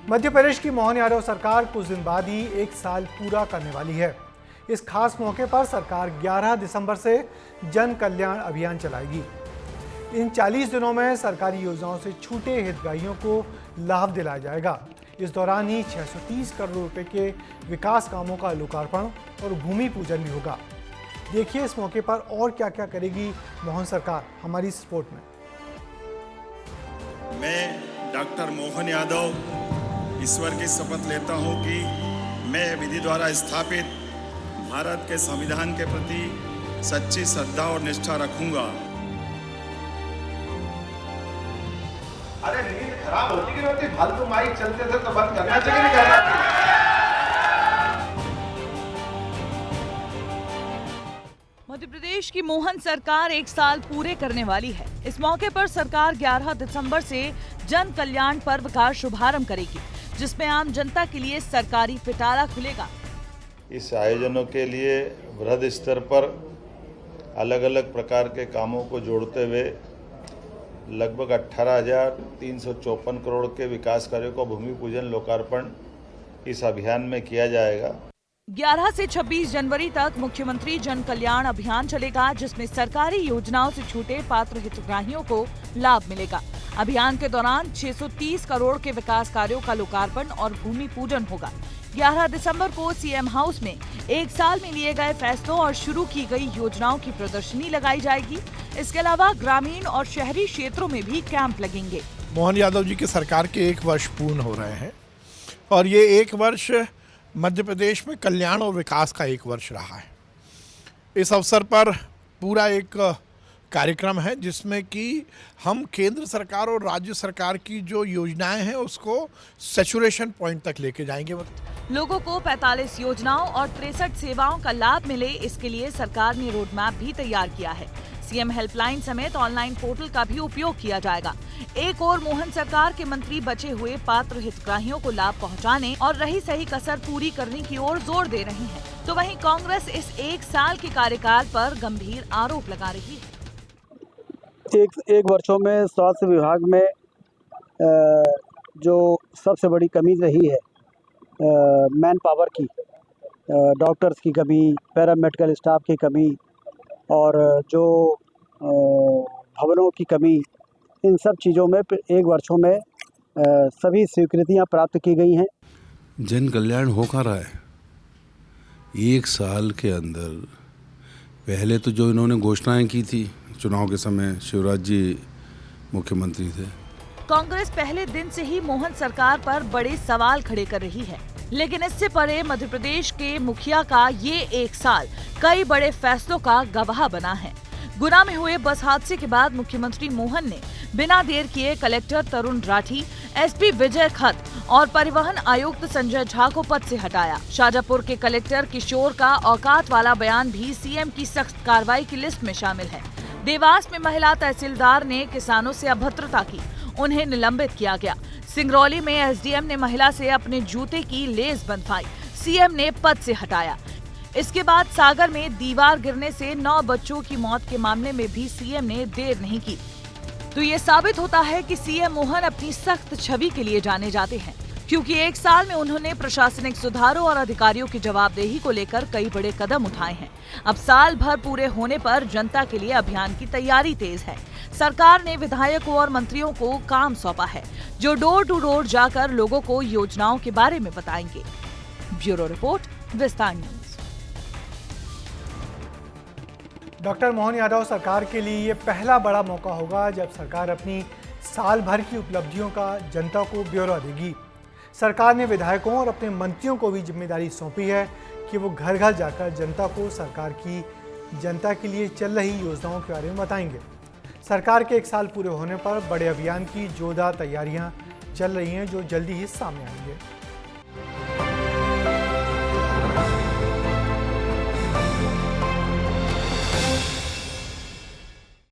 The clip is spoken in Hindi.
मध्य प्रदेश की मोहन यादव सरकार कुछ दिन बाद ही एक साल पूरा करने वाली है। इस खास मौके पर सरकार 11 दिसंबर से जन कल्याण अभियान चलाएगी। इन 40 दिनों में सरकारी योजनाओं से छूटे हितग्राहियों को लाभ दिलाया जाएगा। इस दौरान ही 630 करोड़ रुपए के विकास कामों का लोकार्पण और भूमि पूजन भी होगा। देखिए इस मौके पर और क्या क्या करेगी मोहन सरकार, हमारी इस रिपोर्ट में। मैं डॉक्टर मोहन यादव ईश्वर की शपथ लेता हूं कि मैं विधि द्वारा स्थापित भारत के संविधान के प्रति सच्ची श्रद्धा और निष्ठा रखूंगा। अरे नींद खराब होती कि नहीं होती? फालतू माइक चलते थे तो बंद करना चाहिए, नहीं करना चाहिए। मध्य प्रदेश की मोहन सरकार एक साल पूरे करने वाली है। इस मौके पर सरकार 11 दिसंबर से जन कल्याण पर्व का शुभारंभ करेगी, जिसमें आम जनता के लिए सरकारी पिटारा खुलेगा। इस आयोजनों के लिए वृहद स्तर पर अलग अलग प्रकार के कामों को जोड़ते हुए लगभग 18,354 करोड़ के विकास कार्यों का भूमि पूजन लोकार्पण इस अभियान में किया जाएगा। 11 से 26 जनवरी तक मुख्यमंत्री जन कल्याण अभियान चलेगा, जिसमें सरकारी योजनाओं से छूटे पात्र हितग्राहियों को लाभ मिलेगा। अभियान के दौरान 630 करोड़ के विकास कार्यों का लोकार्पण और भूमि पूजन होगा। 11 दिसंबर को सीएम हाउस में एक साल में लिए गए फैसलों और शुरू की गई योजनाओं की प्रदर्शनी लगाई जाएगी। इसके अलावा ग्रामीण और शहरी क्षेत्रों में भी कैंप लगेंगे। मोहन यादव जी की सरकार के 1 वर्ष पूर्ण हो रहे हैं और ये 1 वर्ष मध्य प्रदेश में कल्याण और विकास का 1 वर्ष रहा है। इस अवसर पर पूरा एक कार्यक्रम है जिसमें कि हम केंद्र सरकार और राज्य सरकार की जो योजनाएं हैं उसको सैचुरेशन पॉइंट तक लेके जाएंगे। लोगों को 45 योजनाओं और 63 सेवाओं का लाभ मिले, इसके लिए सरकार ने रोड मैप भी तैयार किया है। सीएम हेल्पलाइन समेत ऑनलाइन पोर्टल का भी उपयोग किया जाएगा। एक और मोहन सरकार के मंत्री बचे हुए पात्र हितग्राहियों को लाभ पहुंचाने और रही सही कसर पूरी करने की ओर जोर दे रही है, तो वहीं कांग्रेस इस 1 साल के कार्यकाल पर गंभीर आरोप लगा रही है। एक वर्षों में स्वास्थ्य विभाग में जो सबसे बड़ी कमी रही है मैन पावर की, डॉक्टर्स की कमी, पैरामेडिकल स्टाफ की कमी और जो भवनों की कमी, इन सब चीज़ों में 1 वर्षों में सभी स्वीकृतियां प्राप्त की गई हैं। जन कल्याण हो कहाँ रहा है 1 साल के अंदर? पहले तो जो इन्होंने घोषणाएं की थी चुनाव के समय, शिवराज जी मुख्यमंत्री थे। कांग्रेस पहले दिन से ही मोहन सरकार पर बड़े सवाल खड़े कर रही है, लेकिन इससे परे मध्य प्रदेश के मुखिया का ये 1 साल कई बड़े फैसलों का गवाह बना है। गुना में हुए बस हादसे के बाद मुख्यमंत्री मोहन ने बिना देर किए कलेक्टर तरुण राठी, एसपी विजय खत और परिवहन आयुक्त संजय झा को पद से हटाया। शाजापुर के कलेक्टर किशोर का औकात वाला बयान भी सीएम की सख्त कार्रवाई की लिस्ट में शामिल है। देवास में महिला तहसीलदार ने किसानों से अभद्रता की, उन्हें निलंबित किया गया। सिंगरौली में एसडीएम ने महिला से अपने जूते की लेस बंधवाई, सीएम ने पद से हटाया। इसके बाद सागर में दीवार गिरने से 9 बच्चों की मौत के मामले में भी सीएम ने देर नहीं की। तो ये साबित होता है कि सीएम मोहन अपनी सख्त छवि के लिए जाने जाते हैं, क्योंकि 1 साल में उन्होंने प्रशासनिक सुधारों और अधिकारियों की जवाबदेही को लेकर कई बड़े कदम उठाए हैं। अब साल भर पूरे होने पर जनता के लिए अभियान की तैयारी तेज है। सरकार ने विधायकों और मंत्रियों को काम सौंपा है, जो डोर टू डोर जाकर लोगों को योजनाओं के बारे में बताएंगे। ब्यूरो रिपोर्ट, विस्तार न्यूज। डॉक्टर मोहन यादव सरकार के लिए ये पहला बड़ा मौका होगा जब सरकार अपनी साल भर की उपलब्धियों का जनता को ब्यौरा देगी। सरकार ने विधायकों और अपने मंत्रियों को भी जिम्मेदारी सौंपी है कि वो घर घर जाकर जनता को सरकार की जनता के लिए चल रही योजनाओं के बारे में बताएंगे। सरकार के 1 साल पूरे होने पर बड़े अभियान की जोरदार तैयारियां चल रही हैं, जो जल्दी ही सामने आएंगे।